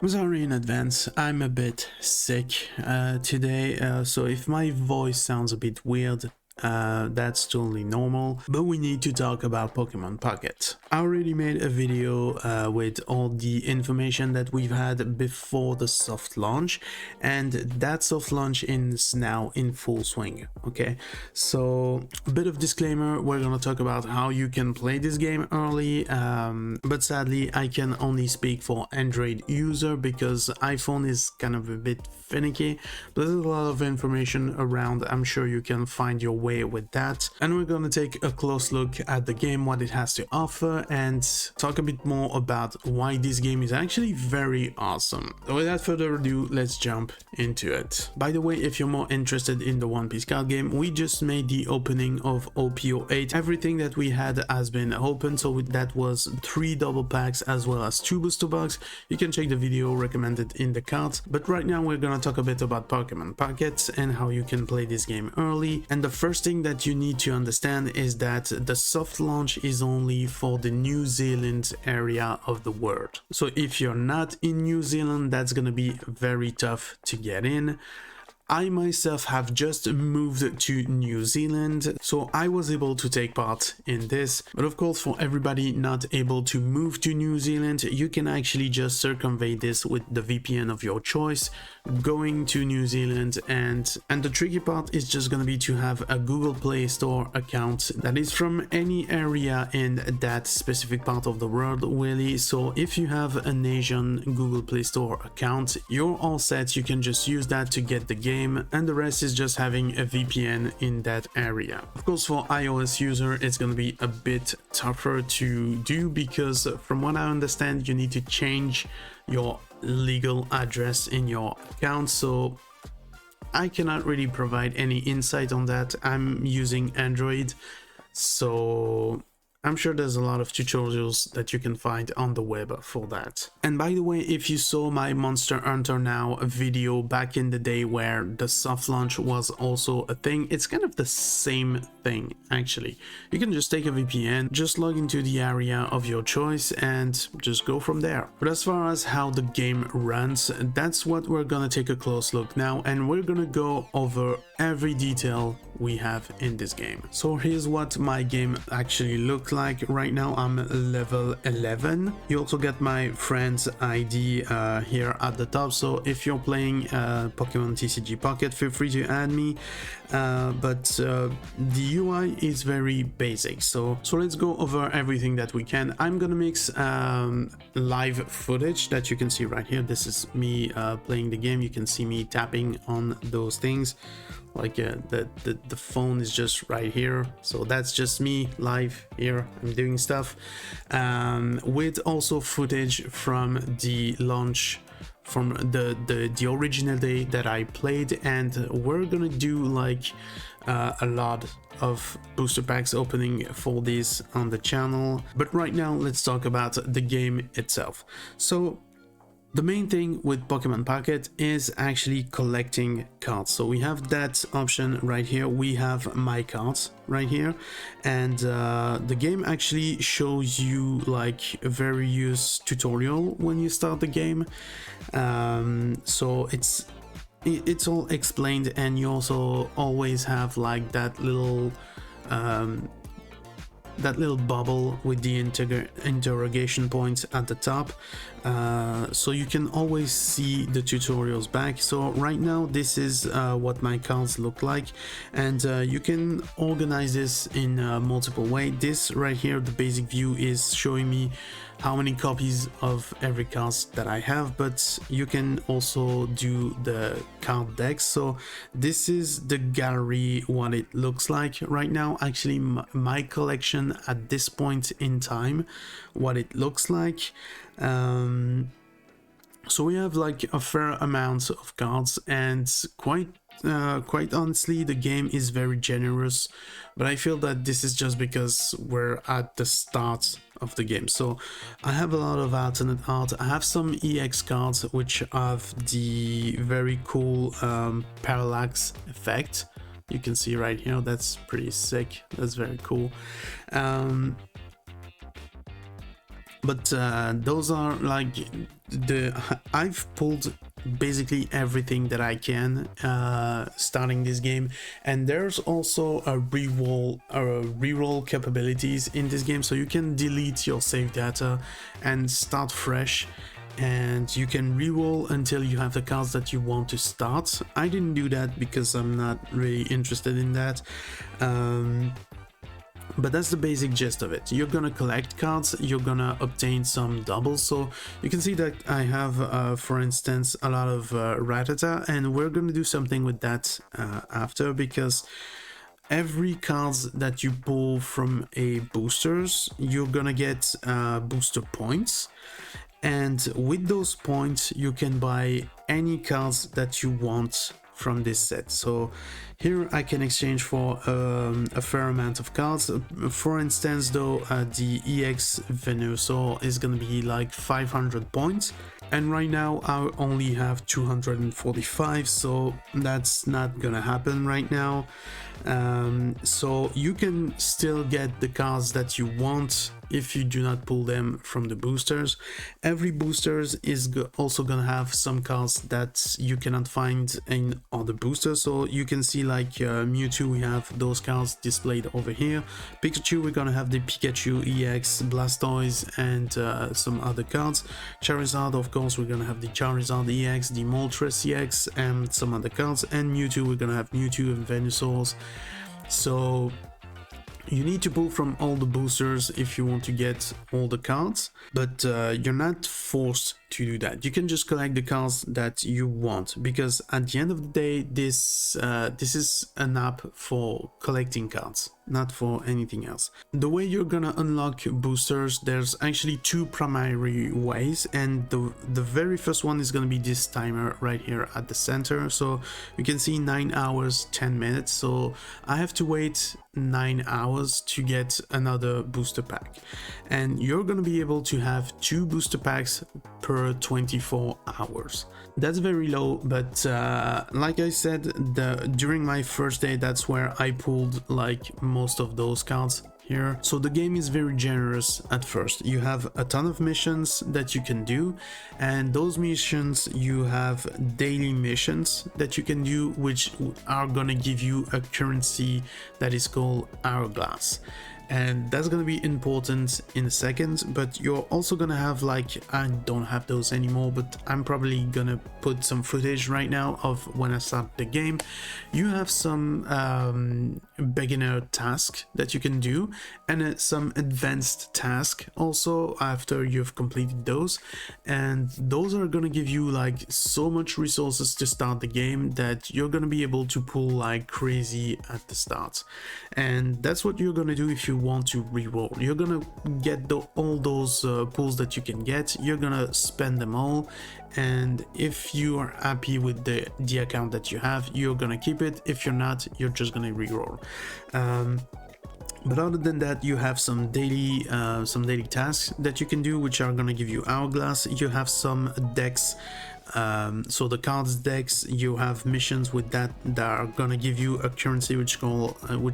I'm sorry in advance, I'm a bit sick today, so if my voice sounds a bit weird, that's totally normal, but we need to talk about Pokemon Pocket. I already made a video with all the information that we've had before the soft launch, and that soft launch is now in full swing, okay? So, a bit of disclaimer, we're gonna talk about how you can play this game early, but sadly I can only speak for Android user because iPhone is kind of a bit finicky, but there's a lot of information around. I'm sure you can find your way with that, and we're gonna take a close look at the game, what it has to offer, and talk a bit more about why this game is actually very awesome. So without further ado, let's jump into it. By the way, if you're more interested in the One Piece card game, we just made the opening of OPO8. Everything that we had has been open, so that was 3 double packs as well as 2 booster box. You can check the video recommended in the card, but right now we're gonna talk a bit about Pokemon Pockets and how you can play this game early. And the first thing that you need to understand is that the soft launch is only for the New Zealand area of the world. So if you're not in New Zealand, that's gonna be very tough to get in. I myself have just moved to New Zealand, so I was able to take part in this. But of course, for everybody not able to move to New Zealand, you can actually just circumvent this with the VPN of your choice, going to New Zealand, and the tricky part is just gonna be to have a Google Play Store account that is from any area in that specific part of the world, really. So if you have an Asian Google Play Store account, you're all set. You can just use that to get the game, and the rest is just having a VPN in that area. Of course, for iOS user, it's gonna be a bit tougher to do because from what I understand, you need to change your legal address in your account. So I cannot really provide any insight on that. I'm using Android, so I'm sure there's a lot of tutorials that you can find on the web for that. And by the way, if you saw my Monster Hunter Now video back in the day where the soft launch was also a thing, it's kind of the same thing actually. You can just take a VPN, just log into the area of your choice and just go from there. But as far as how the game runs, that's what we're gonna take a close look now, and we're gonna go over every detail we have in this game. So here's what my game actually looks like. Right now I'm level 11. You also get my friend's ID here at the top, so if you're playing Pokemon TCG Pocket, feel free to add me, but the UI is very basic, so let's go over everything that we can. I'm gonna mix live footage that you can see right here. This is me playing the game. You can see me tapping on those things, like the phone is just right here, so that's just me live here. I'm doing stuff with also footage from the launch, from the original day that I played, and we're gonna do like a lot of booster packs opening for this on the channel. But right now let's talk about the game itself. So the main thing with Pokemon Pocket is actually collecting cards. So we have that option right here. We have my cards right here, and the game actually shows you like a various tutorial when you start the game. So it's all explained, and you also always have like that little bubble with the interrogation points at the top, so you can always see the tutorials back. So right now this is what my cards look like, and you can organize this in multiple ways. This right here, the basic view, is showing me how many copies of every card that I have, but you can also do the card decks. So this is the gallery, what it looks like right now. Actually, my collection at this point in time, what it looks like. So we have like a fair amount of cards, and quite honestly, the game is very generous, but I feel that this is just because we're at the start of the game. So I have a lot of alternate art. I have some EX cards which have the very cool parallax effect. You can see right here, that's pretty sick. That's very cool. But those are like I've pulled basically everything that I can starting this game, and there's also a reroll capabilities in this game, so you can delete your save data and start fresh, and you can reroll until you have the cards that you want to start. I didn't do that because I'm not really interested in that. But that's the basic gist of it. You're gonna collect cards, you're gonna obtain some doubles. So you can see that I have, for instance, a lot of Ratata, and we're gonna do something with that after, because every cards that you pull from a boosters, you're gonna get booster points. And with those points, you can buy any cards that you want from this set. So here I can exchange for a fair amount of cards. For instance though, the EX Venusaur is gonna be like 500 points, and right now I only have 245, so that's not gonna happen right now. So you can still get the cards that you want if you do not pull them from the boosters. Every boosters is also gonna have some cards that you cannot find in other boosters. So you can see like Mewtwo, we have those cards displayed over here. Pikachu, we're gonna have the Pikachu EX, Blastoise, and some other cards. Charizard, of course, we're gonna have the Charizard EX, the Moltres EX, and some other cards. And Mewtwo, we're gonna have Mewtwo and Venusaurs. So you need to pull from all the boosters if you want to get all the cards, but you're not forced to do that. You can just collect the cards that you want, because at the end of the day, this is an app for collecting cards, not for anything else. The way you're gonna unlock boosters, there's actually two primary ways, and the very first one is gonna be this timer right here at the center. So you can see 9 hours 10 minutes, so I have to wait 9 hours to get another booster pack, and you're gonna be able to have 2 booster packs per 24 hours. That's very low, but like I said, during my first day, that's where I pulled like most of those cards here. So the game is very generous at first. You have a ton of missions that you can do, and those missions, you have daily missions that you can do, which are gonna give you a currency that is called Hourglass. And that's gonna be important in a second, but you're also gonna have like, I don't have those anymore, but I'm probably gonna put some footage right now of when I start the game. You have some beginner task that you can do, and some advanced task also after you've completed those, and those are gonna give you like so much resources to start the game that you're gonna be able to pull like crazy at the start. And that's what you're gonna do if you want to reroll. You're gonna get all those pulls that you can get, you're gonna spend them all, and if you are happy with the account that you have, you're gonna keep it. If you're not, you're just gonna reroll. But other than that, you have some daily tasks that you can do, which are gonna give you Hourglass. You have some decks, so the cards decks, you have missions with that are gonna give you a currency which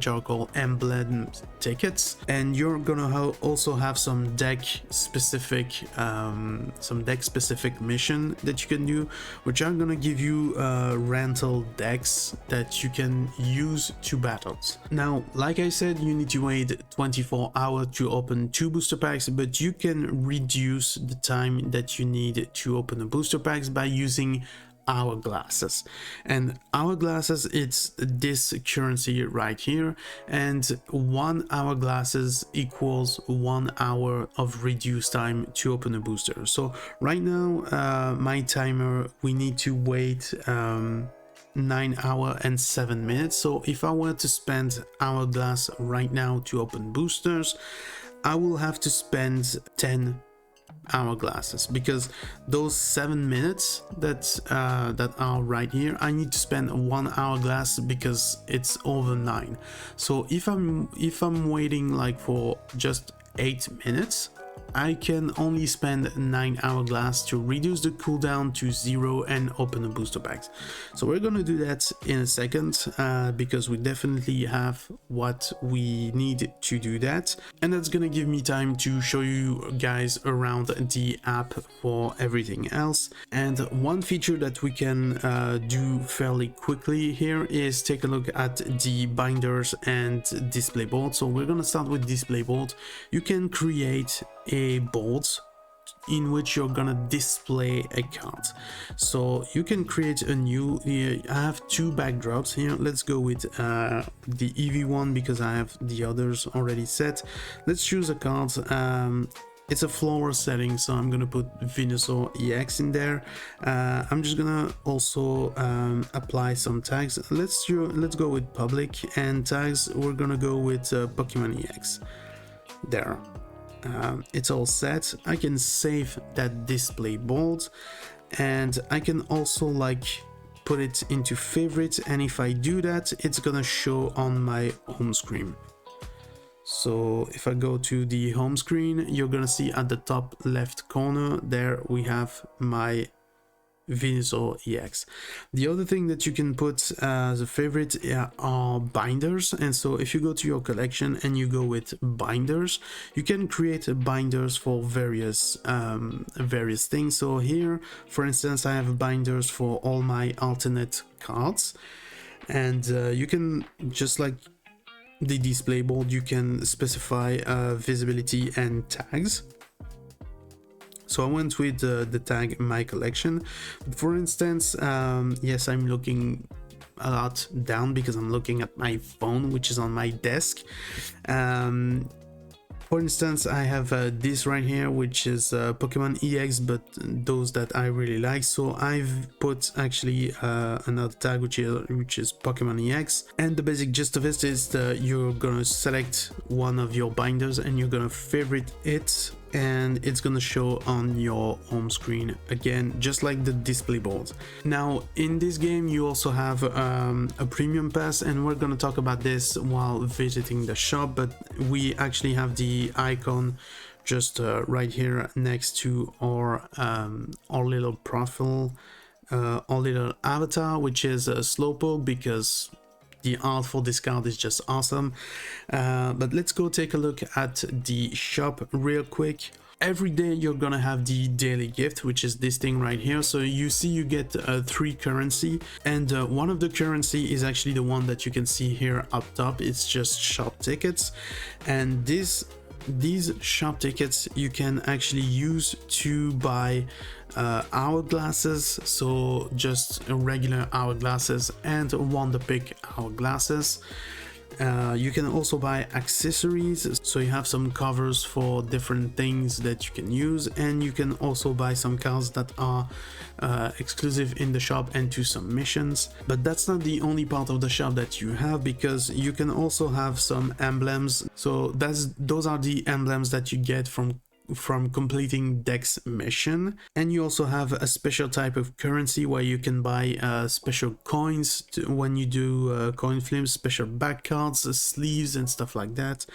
are called emblem tickets, and you're gonna also have some deck specific mission that you can do, which are gonna give you rental decks that you can use to battles. Now, like I said, you need to wait 24 hours to open 2 booster packs, but you can reduce the time that you need to open the booster packs by using hourglasses. And hourglasses, it's this currency right here, and 1 hourglasses equals 1 hour of reduced time to open a booster. So right now, my timer, we need to wait 9 hours and 7 minutes. So if I were to spend hourglass right now to open boosters, I will have to spend 10 hourglasses, because those 7 minutes that are right here, I need to spend 1 hourglass because it's over 9. So if I'm waiting like for just 8 minutes, I can only spend 9 hourglass to reduce the cooldown to 0 and open the booster packs. So we're gonna do that in a second because we definitely have what we need to do that, and that's gonna give me time to show you guys around the app for everything else. And one feature that we can do fairly quickly here is take a look at the binders and display board. So we're gonna start with display board. You can create a board in which you're gonna display a card. So you can create a new, I have 2 backdrops here. Let's go with the EV one because I have the others already set. Let's choose a card. It's a floor setting, so I'm gonna put Venusaur EX in there. I'm just gonna also apply some tags. Let's go with public, and tags we're gonna go with Pokemon EX. There. It's all set. I can save that display board, and I can also like put it into favorites, and if I do that, it's gonna show on my home screen. So if I go to the home screen, you're gonna see at the top left corner there we have my Venusaur EX. The other thing that you can put as a favorite are binders, and so if you go to your collection and you go with binders, you can create binders for various things. So here, for instance, I have binders for all my alternate cards, and you can, just like the display board, you can specify visibility and tags. So I went with the tag my collection. For instance, yes, I'm looking a lot down because I'm looking at my phone, which is on my desk. For instance, I have this right here, which is Pokemon EX, but those that I really like. So I've put actually another tag, which is Pokemon EX. And the basic gist of it is that you're gonna select one of your binders and you're gonna favorite it, and it's gonna show on your home screen again, just like the display board. Now in this game you also have a premium pass, and we're gonna talk about this while visiting the shop, but we actually have the icon just right here next to our little profile, our little avatar, which is a Slowpoke, because the art for this card is just awesome. But let's go take a look at the shop real quick. Every day you're gonna have the daily gift, which is this thing right here. So you see you get 3 currency, and one of the currency is actually the one that you can see here up top. It's just shop tickets, and these shop tickets you can actually use to buy hourglasses, so just regular hourglasses and Wonder Pick hourglasses. You can also buy accessories, so you have some covers for different things that you can use, and you can also buy some cards that are exclusive in the shop and to some missions. But that's not the only part of the shop that you have, because you can also have some emblems. So those are the emblems that you get from completing Dex mission, and you also have a special type of currency where you can buy special coins when you do coin flips, special back cards, sleeves and stuff like that.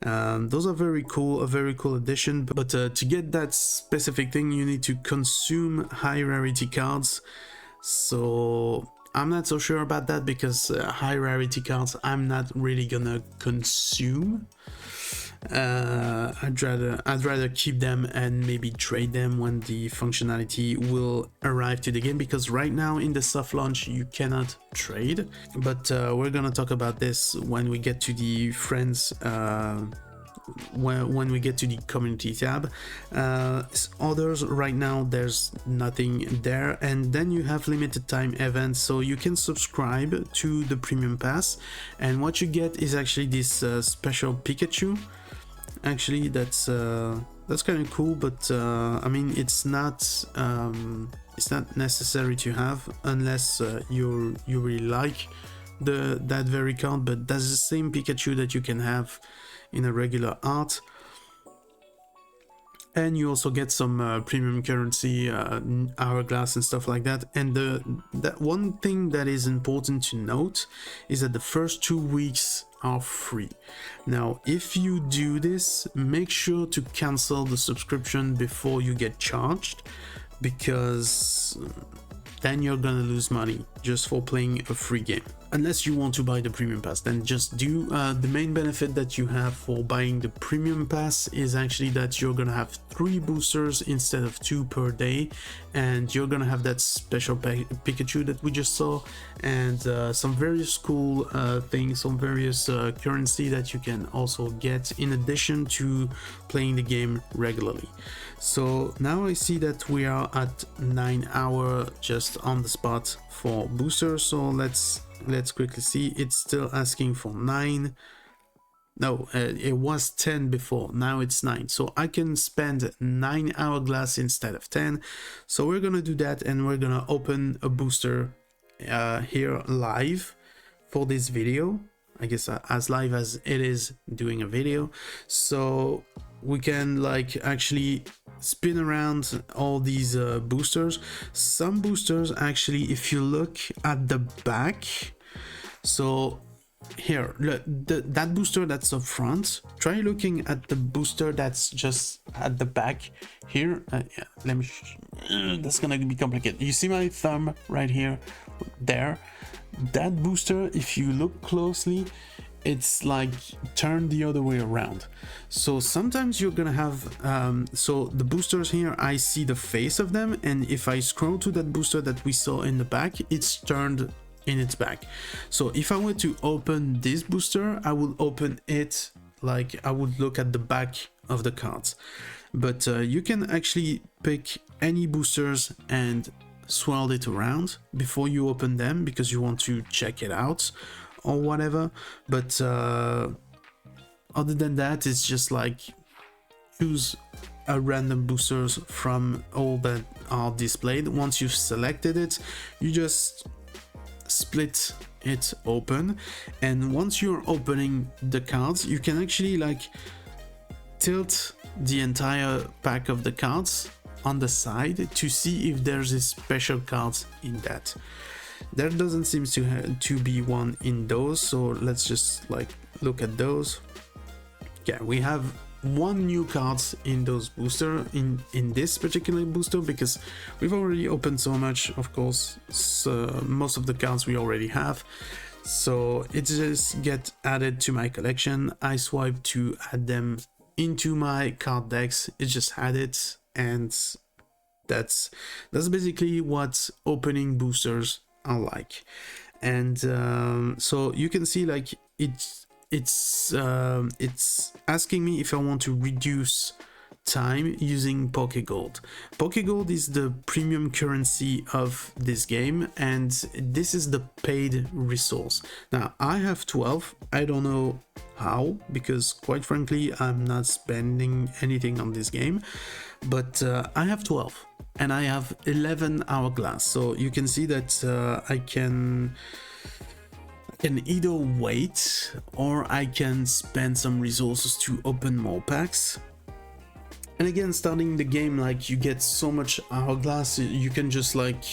Those are very cool, a very cool addition, but to get that specific thing you need to consume high rarity cards. So I'm not so sure about that, because high rarity cards I'm not really gonna consume. I'd rather keep them and maybe trade them when the functionality will arrive to the game, because right now in the soft launch you cannot trade. But we're gonna talk about this when we get to the friends, when we get to the community tab. Others, right now there's nothing there, and then you have limited time events, so you can subscribe to the premium pass, and what you get is actually this special Pikachu. Actually that's kind of cool, but I mean it's not necessary to have unless you really like that very card, but that's the same Pikachu that you can have in a regular art. and you also get some premium currency, hourglass and stuff like that. And that one thing that is important to note is that the first 2 weeks are free. Now if you do this, make sure to cancel the subscription before you get charged, because then you're gonna lose money just for playing a free game. Unless you want to buy the premium pass, then just do. The main benefit that you have for buying the premium pass is actually that you're gonna have 3 boosters instead of 2 per day, and you're gonna have that special Pikachu that we just saw, and some various cool things, some various currency that you can also get in addition to playing the game regularly. So now I see that we are at 9 hours just on the spot for boosters, so let's quickly see. It's still asking for 9. No, it was 10 before, now it's 9, so I can spend 9 hourglass instead of 10. So we're gonna do that, and we're gonna open a booster here live for this video, I guess as live as it is doing a video, so we can like actually spin around all these boosters. Some boosters actually, if you look at the back, so here, look, that booster that's up front, try looking at the booster that's just at the back here. Yeah, let me that's gonna be complicated. You see my thumb right here, there? That booster, if you look closely, it's like turned the other way around. So sometimes you're gonna have so the boosters here, I see the face of them, and if I scroll to that booster that we saw in the back, it's turned in its back. So if I were to open this booster, I would open it like I would look at the back of the cards. But you can actually pick any boosters and swirl it around before you open them, because you want to check it out or whatever. But other than that, it's just like choose a random boosters from all that are displayed. Once you've selected it, you just split it open, and once you're opening the cards, you can actually like tilt the entire pack of the cards on the side to see if there's a special cards in that. There doesn't seem to be one in those, so let's just like look at those. Yeah, we have 1 new card in those booster, in this particular booster, because we've already opened so much, of course, so most of the cards we already have, so it just get added to my collection. I swipe to add them into my card decks, it just had it, and that's basically what opening boosters are like. And so you can see like it's asking me if I want to reduce time using Pokegold. Pokegold is the premium currency of this game, and this is the paid resource. Now I have 12. I don't know how, because quite frankly I'm not spending anything on this game, but I have 12 and I have 11 hourglass, so you can see that I can either wait or I can spend some resources to open more packs. And again, starting the game, like you get so much hourglass, you can just like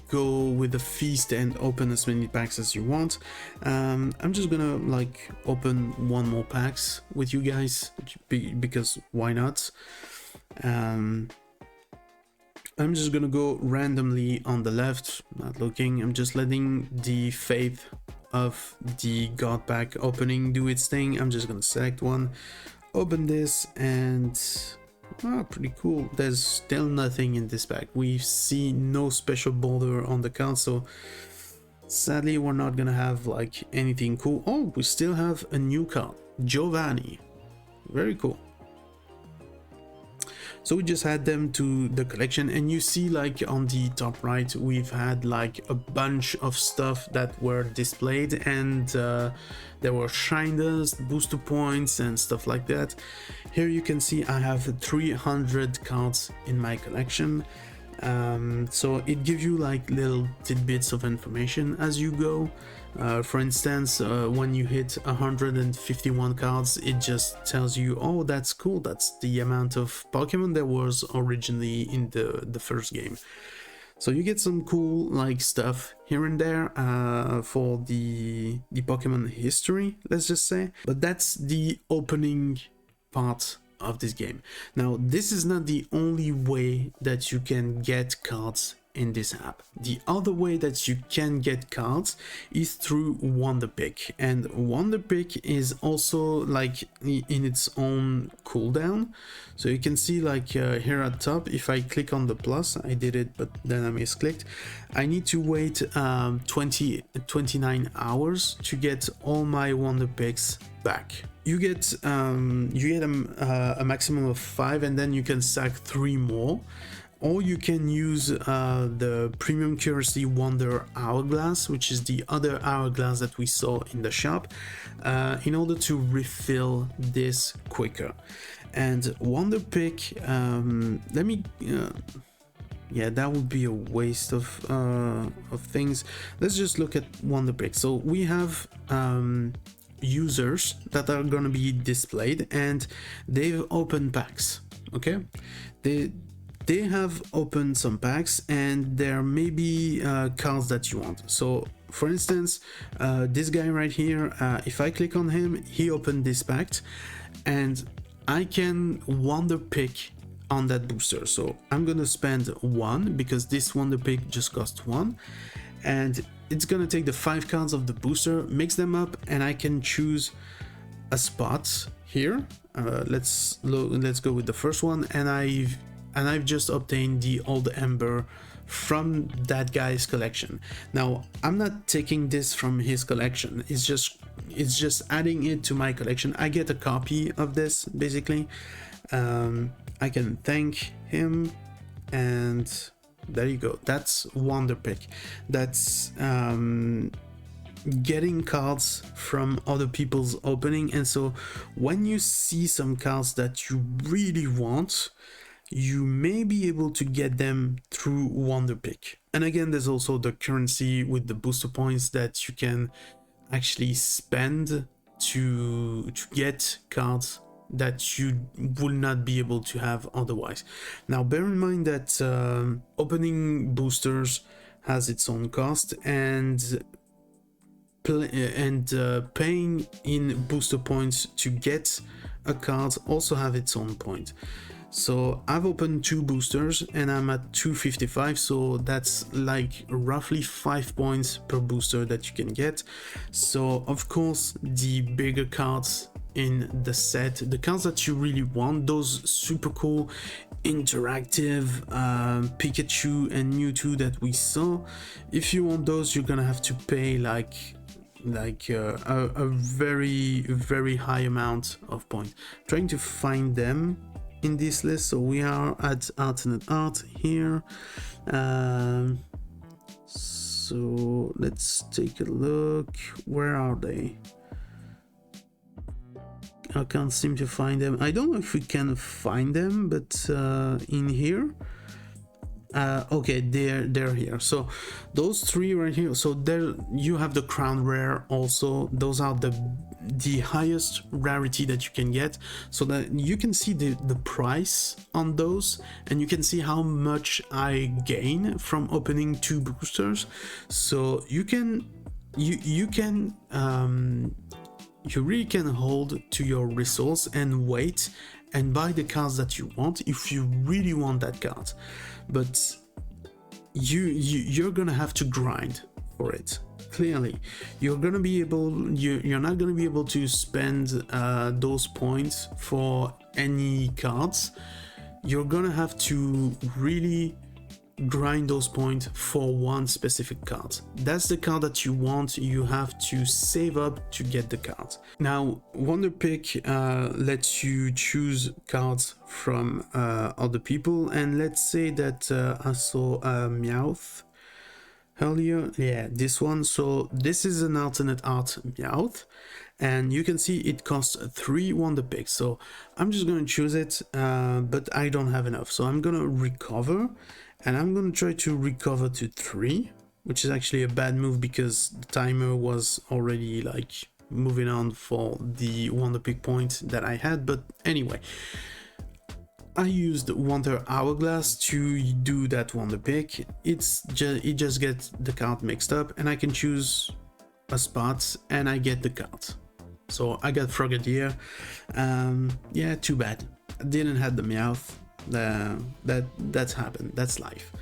go with a feast and open as many packs as you want. I'm just gonna like open 1 more packs with you guys, because why not? I'm just gonna go randomly on the left, not looking. I'm just letting the faith of the god pack opening do its thing. I'm just gonna select one, open this, and pretty cool. There's still nothing in this pack. We see no special border on the card, so sadly we're not gonna have like anything cool. Oh, we still have a new card, Giovanni. Very cool. So we just add them to the collection, and you see like on the top right we've had like a bunch of stuff that were displayed, and there were shiners, booster points and stuff like that. Here you can see I have 300 cards in my collection, So it gives you like little tidbits of information as you go. For instance, when you hit 151 cards, it just tells you, oh, that's cool, that's the amount of Pokemon there was originally in the first game. So you get some cool like stuff here and there for the Pokemon history, let's just say. But that's the opening part of this game. Now, this is not the only way that you can get cards in this app. The other way that you can get cards is through Wonder Pick, and Wonder Pick is also like in its own cooldown. So you can see like here at top, if I click on the plus, I did it but then I misclicked, I need to wait 29 hours to get all my Wonder Picks back. You get a maximum of 5, and then you can sack 3 more. Or you can use the Premium Currency Wonder Hourglass, which is the other hourglass that we saw in the shop, in order to refill this quicker. And Wonder Pick, yeah, that would be a waste of things. Let's just look at Wonder Pick. So we have users that are gonna be displayed, and they've opened packs. Okay, they have opened some packs, and there may be cards that you want. So for instance, this guy right here, if I click on him, he opened this pack, and I can Wonder Pick on that booster. So I'm gonna spend 1 because this Wonder Pick just costs 1, and it's gonna take the 5 cards of the booster, mix them up, and I can choose a spot here. Let's go with the first one, and I've just obtained the Old Ember from that guy's collection. Now, I'm not taking this from his collection, it's just adding it to my collection. I get a copy of this, basically. I can thank him, and there you go. That's Wonder Pick. That's getting cards from other people's opening. And so when you see some cards that you really want, you may be able to get them through Wonder Pick. And again, there's also the currency with the booster points that you can actually spend to get cards that you will not be able to have otherwise. Now, bear in mind that opening boosters has its own cost, and paying in booster points to get a card also have its own point. So I've opened 2 boosters and I'm at 255, so that's like roughly 5 points per booster that you can get. So of course, the bigger cards in the set, the cards that you really want, those super cool interactive Pikachu and Mewtwo that we saw, if you want those, you're gonna have to pay like a very high amount of points. Trying to find them in this list. So we are at alternate art here. So let's take a look. Where are they? I can't seem to find them. I don't know if we can find them, but in here. Okay, they're here. So those 3 right here. So there you have the crown rare also. Those are the highest rarity that you can get, so that you can see the price on those, and you can see how much I gain from opening 2 boosters. So you really can hold to your resource and wait and buy the cards that you want if you really want that card. But you're gonna have to grind for it. Clearly, you're not gonna be able to spend those points for any cards. You're gonna have to really grind those points for one specific card. That's the card that you want. You have to save up to get the card. Now, Wonder Pick lets you choose cards from other people, and let's say that I saw Meowth earlier. Yeah, this one. So this is an alternate art Meowth, and you can see it costs 3 Wonder Picks. So I'm just gonna choose it, but I don't have enough, so I'm gonna recover, and I'm gonna try to recover to 3, which is actually a bad move because the timer was already like moving on for the wonder pick point that I had. But anyway, I used Wonder Hourglass to do that wonder pick. It just gets the card mixed up, and I can choose a spot and I get the card. So I got Frogadier. Yeah, too bad. I didn't have the Meowth. That's happened. That's life.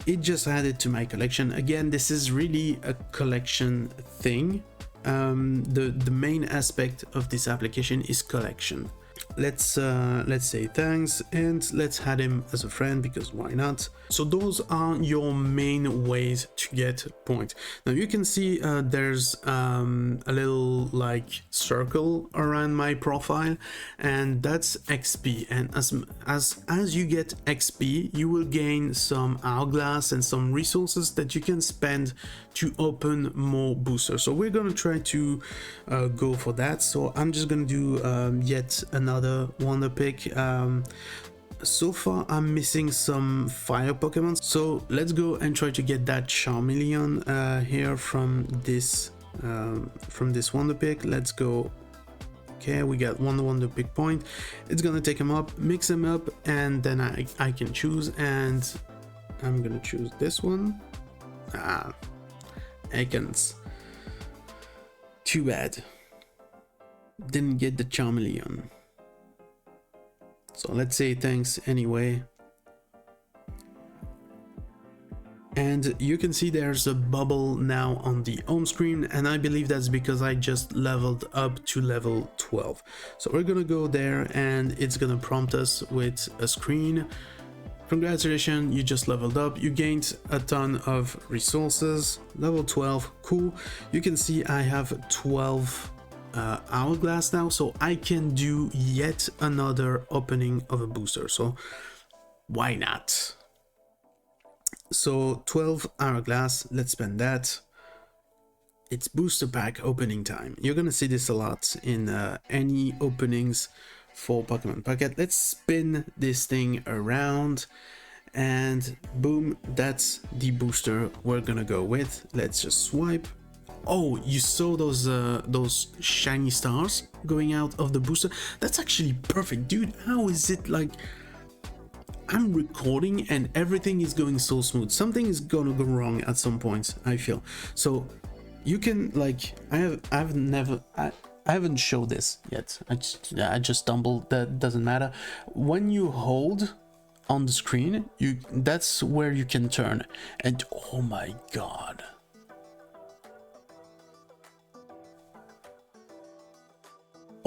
It just added to my collection. Again, this is really a collection thing. The main aspect of this application is collection. Let's say thanks, and let's add him as a friend because why not. So those are your main ways to get points. Now you can see there's a little like circle around my profile, and that's XP, and as you get XP you will gain some hourglass and some resources that you can spend to open more boosters. So we're gonna try to go for that. So I'm just gonna do yet another wonder pick. So far I'm missing some fire Pokemon, so let's go and try to get that Charmeleon here from this wonder pick. Let's go. Okay, we got one wonder pick point. It's gonna take him up, mix him up, and then I can choose, and I'm gonna choose this one. Ekans. Too bad. Didn't get the Charmeleon. So let's say thanks anyway. And you can see there's a bubble now on the home screen, and I believe that's because I just leveled up to level 12. So we're gonna go there and it's gonna prompt us with a screen. Congratulations, you just leveled up, you gained a ton of resources. Level 12, cool. You can see I have 12 hourglass now, so I can do yet another opening of a booster, so why not? So 12 hourglass, let's spend that. It's booster pack opening time. You're gonna see this a lot in any openings for Pokemon Pocket. Let's spin this thing around, and boom, that's the booster we're gonna go with. Let's just swipe. Oh, you saw those shiny stars going out of the booster? That's actually perfect, dude. How is it like I'm recording and everything is going so smooth? Something is gonna go wrong at some point, I feel. So you can like I haven't showed this yet. I just stumbled. That doesn't matter. When you hold on the screen, that's where you can turn. And oh my god.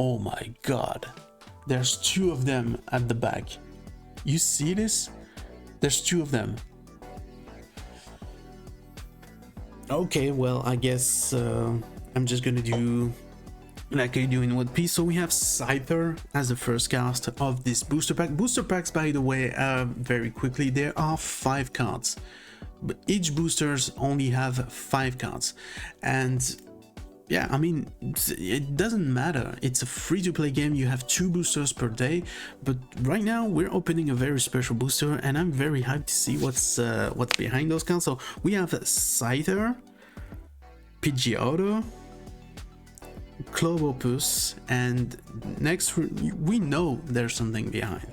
Oh my god. There's 2 of them at the back. You see this? There's 2 of them. Okay, well, I guess I'm just gonna do like I do in One Piece. So we have Scyther as the first cast of this booster pack. Booster packs, by the way, very quickly, there are 5 cards, but each boosters only have 5 cards. And yeah, I mean, it doesn't matter. It's a free-to-play game. You have 2 boosters per day, but right now we're opening a very special booster, and I'm very hyped to see what's behind those cards. So we have Scyther, Pidgeotto, Clobopus, and next we know there's something behind.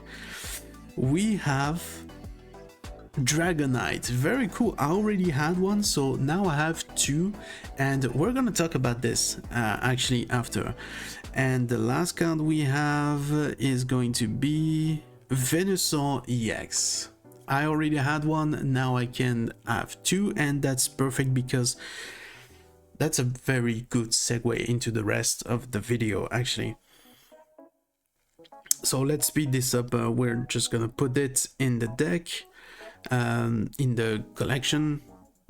We have Dragonite. Very cool. I already had one, so now I have 2, and we're gonna talk about this actually after. And the last card we have is going to be Venusaur EX. I already had one, now I can have 2, and that's perfect because that's a very good segue into the rest of the video actually. So let's speed this up. We're just gonna put it in the deck. In the collection,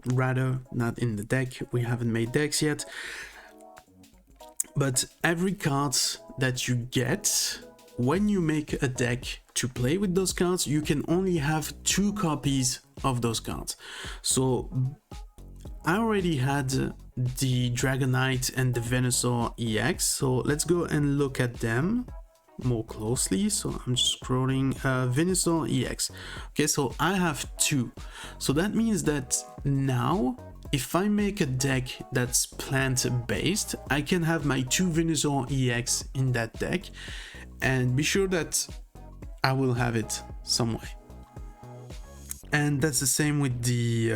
rather, not in the deck. We haven't made decks yet, but every card that you get when you make a deck to play with those cards, you can only have 2 copies of those cards. So I already had the Dragonite and the Venusaur EX, so let's go and look at them. more closely. So I'm just scrolling. Venusaur EX. Okay, so I have 2. So that means that now if I make a deck that's plant based, I can have my 2 Venusaur EX in that deck and be sure that I will have it some way. And that's the same with the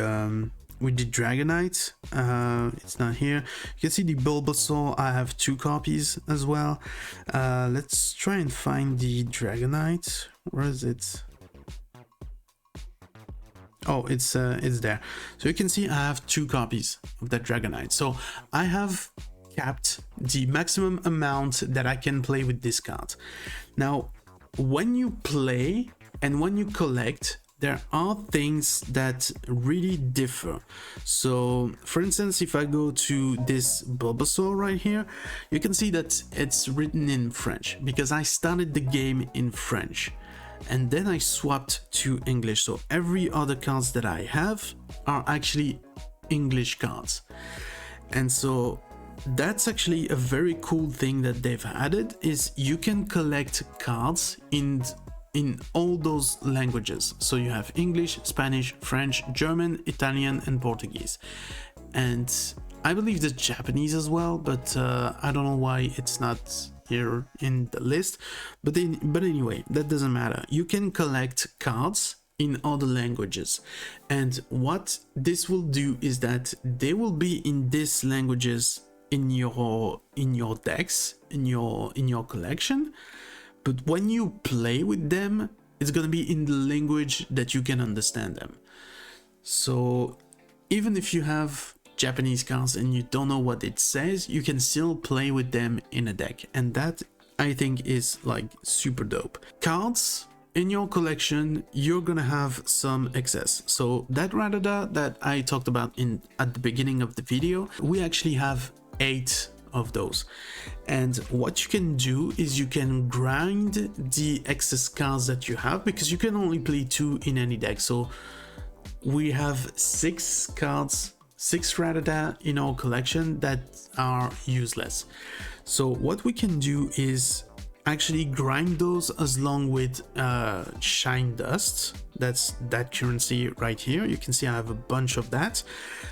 Dragonite. It's not here. You can see the Bulbasaur, I have 2 copies as well. Let's try and find the Dragonite. Where is it? Oh, it's there. So you can see I have 2 copies of that Dragonite. So I have capped the maximum amount that I can play with this card. Now, when you play and when you collect, there are things that really differ. So for instance, if I go to this Bulbasaur right here, you can see that it's written in French because I started the game in French and then I swapped to English. So every other cards that I have are actually English cards. And so that's actually a very cool thing that they've added, is you can collect cards in all those languages. So you have English, Spanish, French, German, Italian, and Portuguese. And I believe there's Japanese as well, but I don't know why it's not here in the list. But anyway, that doesn't matter. You can collect cards in other languages, and what this will do is that they will be in these languages in your decks, in your collection. But when you play with them, it's gonna be in the language that you can understand them. So even if you have Japanese cards and you don't know what it says, you can still play with them in a deck. And that, I think, is like super dope. Cards in your collection, you're gonna have some excess. So that Rattata that I talked about at the beginning of the video, we actually have 8 of those. And what you can do is you can grind the excess cards that you have, because you can only play 2 in any deck. So we have 6 cards, 6 Rattata in our collection that are useless. So what we can do is actually grind those along with Shine Dust. That's that currency right here. You can see I have a bunch of that.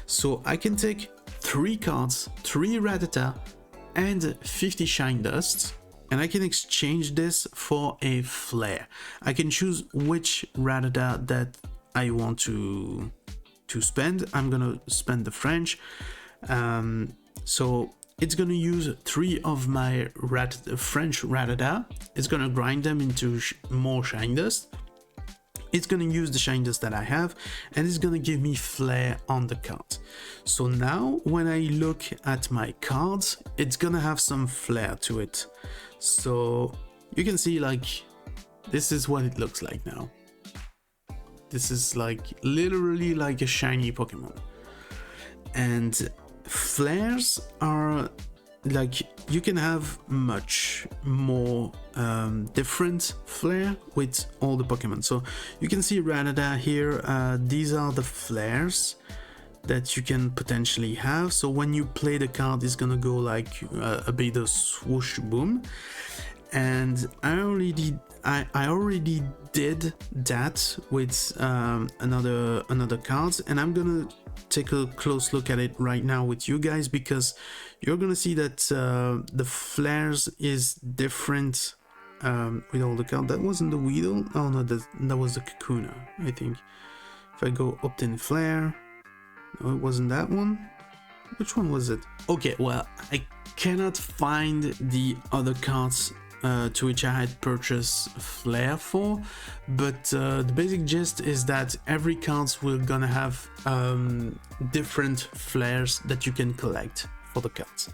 So I can take 3 cards, 3 Rattata, and 50 Shine Dust, and I can exchange this for a Flare. I can choose which Rattata that I want to spend. I'm gonna spend the French. So it's gonna use 3 of my French Rattata. It's gonna grind them into more Shine Dust. It's gonna use the Shine Dust that I have, and it's gonna give me Flare on the card. So now when I look at my cards, it's gonna have some flair to it. So you can see, like, this is what it looks like now. This is like literally like a shiny Pokemon. And flares are like, you can have much more different flair with all the Pokemon. So you can see Rattata here. These are the flares that you can potentially have. So when you play the card, it's gonna go like a bit of swoosh boom. And I already did that with another cards, and I'm gonna take a close look at it right now with you guys, because you're gonna see that the flares is different with all the cards. That wasn't the Weedle. Oh no, that was the Kakuna, I think. If I go opt-in flare, no, it wasn't that one. Which one was it? Okay, well, I cannot find the other cards to which I had purchased Flare for, but the basic gist is that every cards will gonna have different flares that you can collect for the cards.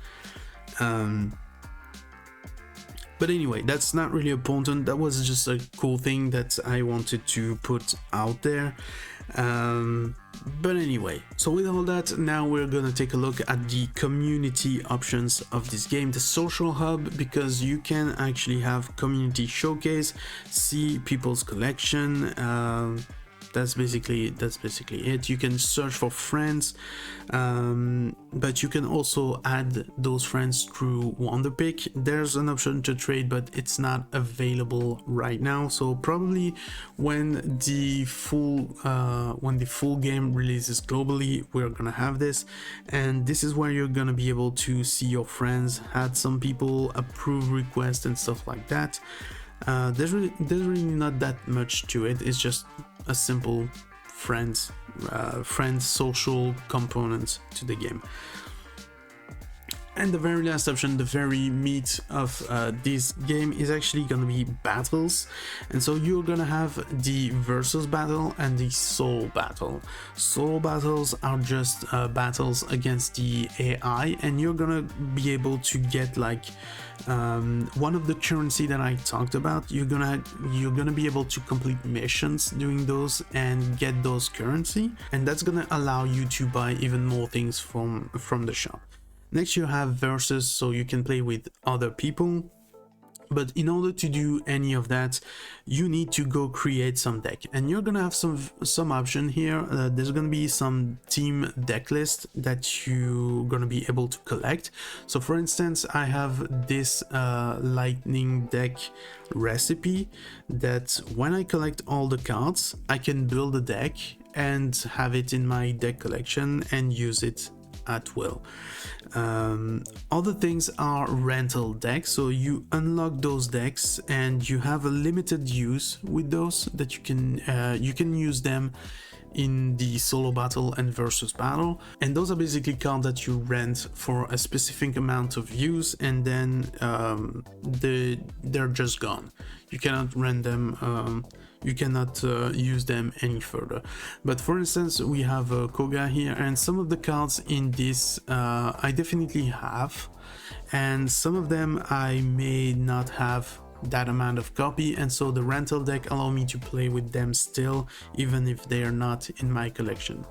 But anyway, that's not really important. That was just a cool thing that I wanted to put out there. But anyway, so with all that, now we're gonna take a look at the community options of this game, the social hub, because you can actually have community showcase, see people's collection, that's basically it. You can search for friends, but you can also add those friends through Wonderpick. There's an option to trade, but it's not available right now, so probably when the full game releases globally, we're gonna have this, and this is where you're gonna be able to see your friends, add some people, approve requests and stuff like that. There's really not that much to it. It's just a simple friends social component to the game. And the very last option, the very meat of this game, is actually gonna be battles. And so you're gonna have the versus battle and the solo battle. Solo battles are just battles against the AI, and you're gonna be able to get like one of the currency that I talked about. You're gonna be able to complete missions doing those and get those currency, and that's gonna allow you to buy even more things from the shop. Next, you have versus, so you can play with other people. But in order to do any of that, you need to go create some deck, and you're gonna have some option here. There's gonna be some team deck list that you're gonna be able to collect. So for instance, I have this lightning deck recipe that when I collect all the cards, I can build a deck and have it in my deck collection and use it at will. Other things are rental decks, so you unlock those decks and you have a limited use with those, that you can use them in the solo battle and versus battle, and those are basically cards that you rent for a specific amount of use, and then they're just gone. You cannot rent them, you cannot use them any further. But for instance, we have Koga here, and some of the cards in this I definitely have, and some of them I may not have that amount of copy, and so the rental deck allow me to play with them still, even if they are not in my collection.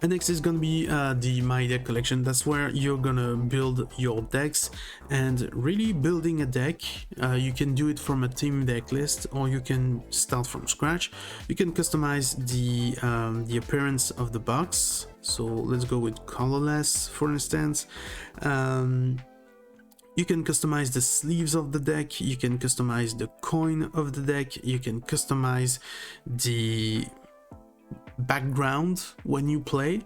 And next is gonna be the My Deck collection. That's where you're gonna build your decks, and really building a deck, you can do it from a team deck list, or you can start from scratch. You can customize the appearance of the box, so let's go with colorless for instance. You can customize the sleeves of the deck, you can customize the coin of the deck, you can customize the background when you play,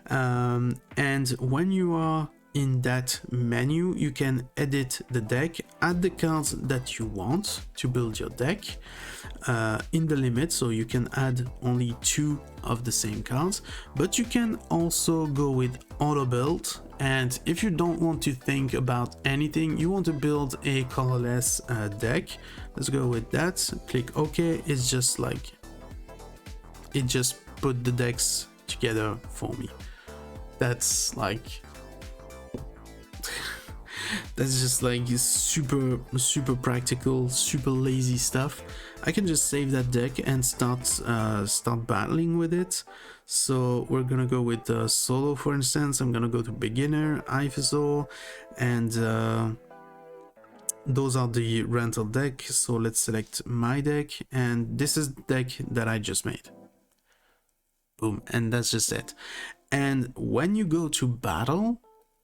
and when you are in that menu, you can edit the deck, add the cards that you want to build your deck in the limit, so you can add only 2 of the same cards, but you can also go with auto build. And if you don't want to think about anything, you want to build a colorless deck, let's go with that, click OK. It's just like, it just put the decks together for me. That's like that's just like super practical, super lazy stuff. I can just save that deck and start battling with it. So we're gonna go with solo for instance. I'm gonna go to beginner, IFSO, and those are the rental deck. So let's select my deck, and this is the deck that I just made. Boom, and that's just it. And when you go to battle,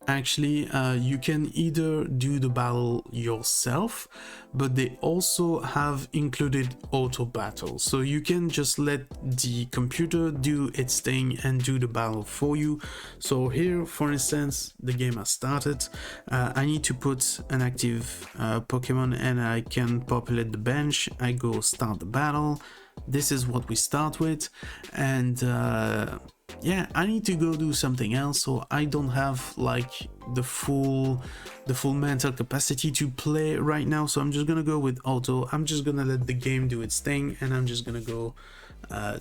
actually you can either do the battle yourself, but they also have included auto battle, so you can just let the computer do its thing and do the battle for you. So here for instance, the game has started. I need to put an active Pokemon, and I can populate the bench. I go start the battle. This is what we start with, and yeah, I need to go do something else, so I don't have like the full mental capacity to play right now, so I'm just gonna go with auto. I'm just gonna let the game do its thing, and I'm just gonna go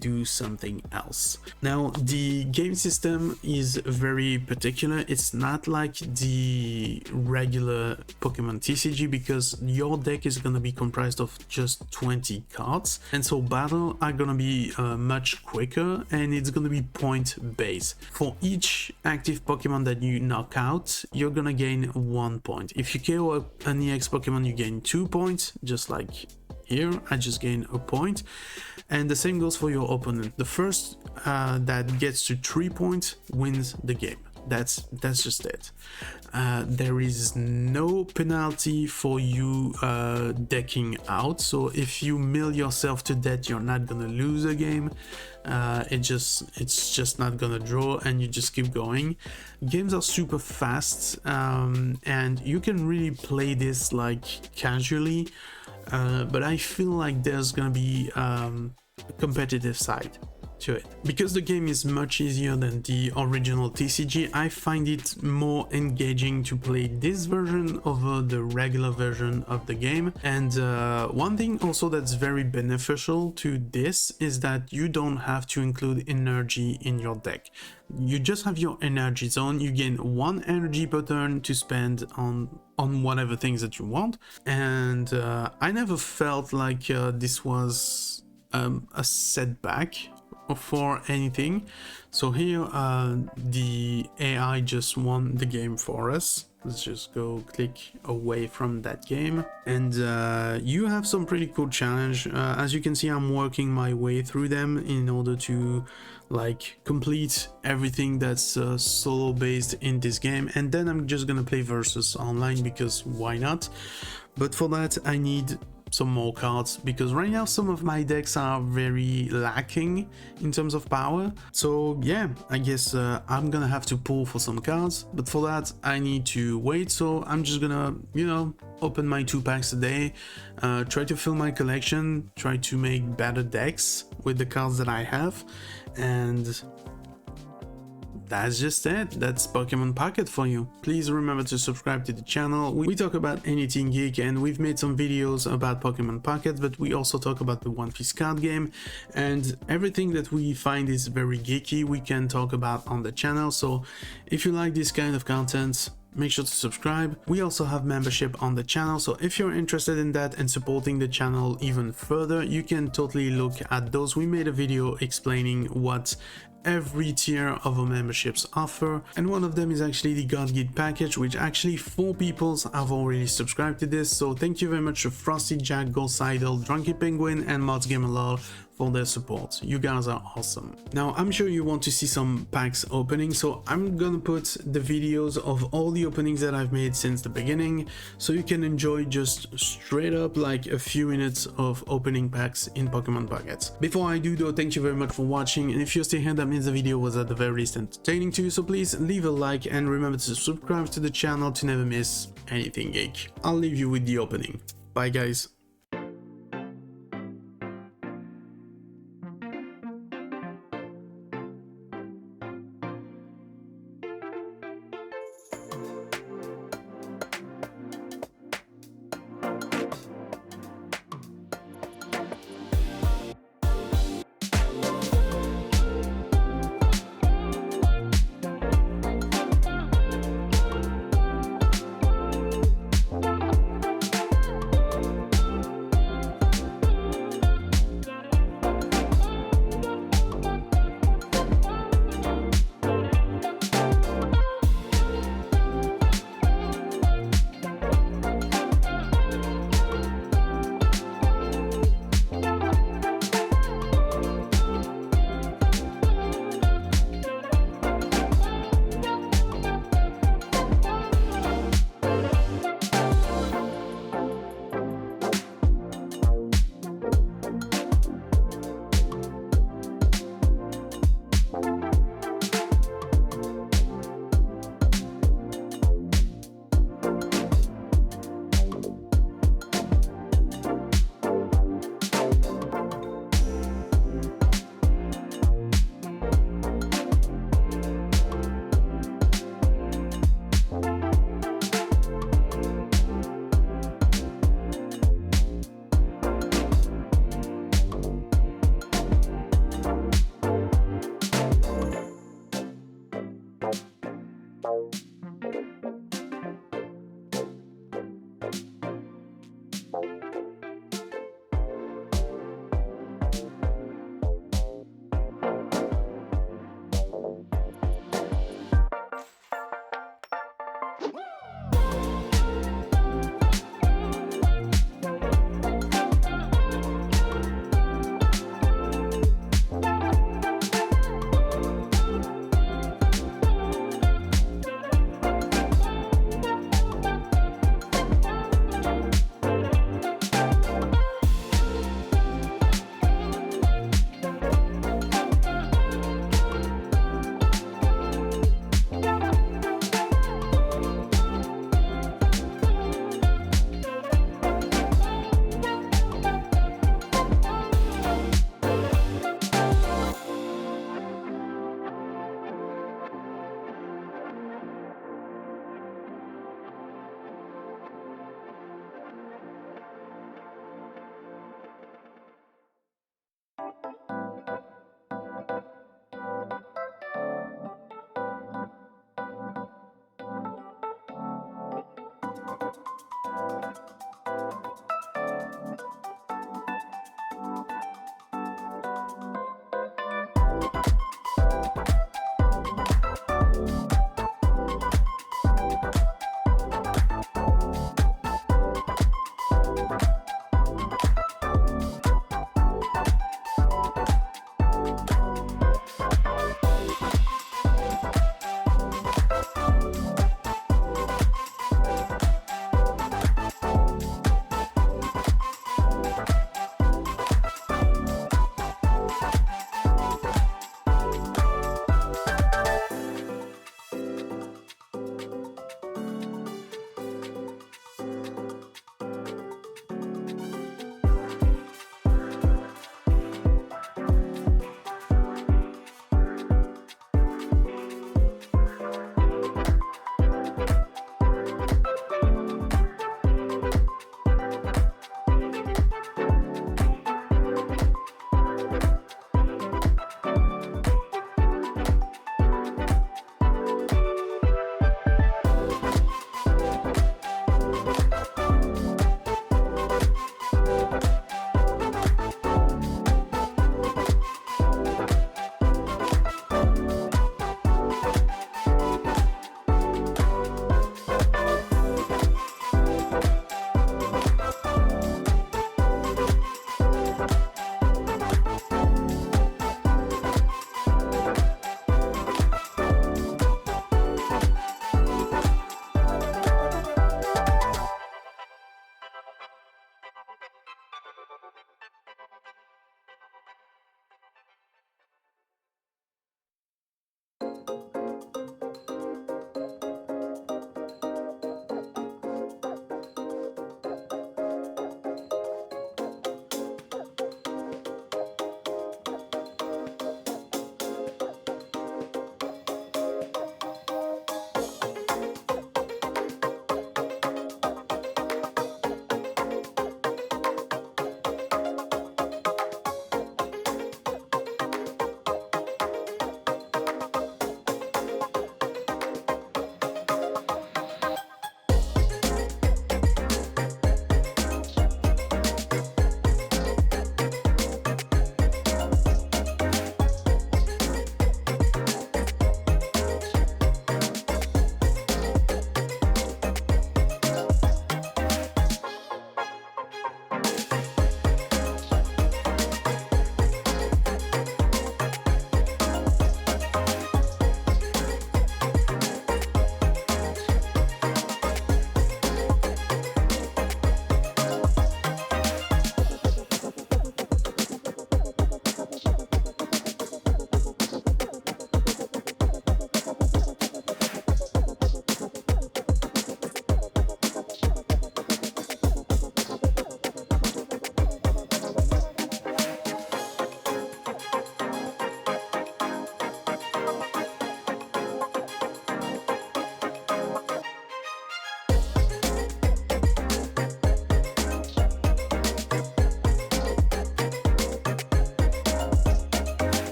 do something else. Now the game system is very particular. It's not like the regular Pokemon TCG, because your deck is gonna be comprised of just 20 cards, and so battle are gonna be much quicker, and it's gonna be point based. For each active Pokemon that you knock out, you're gonna gain 1 point. If you KO an EX Pokemon, you gain 2 points, just like here, I just gain a point, and the same goes for your opponent. The first that gets to 3 points wins the game. That's just it. There is no penalty for you decking out, so if you mill yourself to death, you're not gonna lose a game. It's just not gonna draw, and you just keep going. Games are super fast, and you can really play this like casually, but I feel like there's gonna be a competitive side to it. Because the game is much easier than the original TCG, I find it more engaging to play this version over the regular version of the game. And one thing also that's very beneficial to this is that you don't have to include energy in your deck. You just have your energy zone. You gain 1 energy per turn to spend on whatever things that you want. And I never felt like this was a setback for anything. So here the AI just won the game for us. Let's just go click away from that game, and you have some pretty cool challenge. As you can see, I'm working my way through them in order to like complete everything that's solo based in this game, and then I'm just gonna play versus online because why not. But for that I need some more cards, because right now some of my decks are very lacking in terms of power. So yeah, I guess I'm gonna have to pull for some cards, but for that I need to wait. So I'm just gonna, you know, open my 2 packs a day, try to fill my collection, try to make better decks with the cards that I have, and that's just it. That's Pokemon Pocket for you. Please remember to subscribe to the channel. We talk about anything geek, and we've made some videos about Pokemon Pocket, but we also talk about the One Piece card game, and everything that we find is very geeky we can talk about on the channel. So if you like this kind of content, make sure to subscribe. We also have membership on the channel, so if you're interested in that and supporting the channel even further, you can totally look at those. We made a video explaining what every tier of our memberships offer, and one of them is actually the God Geek package, which actually 4 people have already subscribed to this. So thank you very much to Frosty Jack, Ghost Idol, Drunky Penguin, and Mods Gamer Lol for their support. You guys are awesome. Now I'm sure you want to see some packs opening, so I'm gonna put the videos of all the openings that I've made since the beginning, so you can enjoy just straight up like a few minutes of opening packs in Pokemon Pocket. Before I do though, thank you very much for watching, and if you're still here, that means the video was at the very least entertaining to you, so please leave a like and remember to subscribe to the channel to never miss anything geek. I'll leave you with the opening. Bye guys.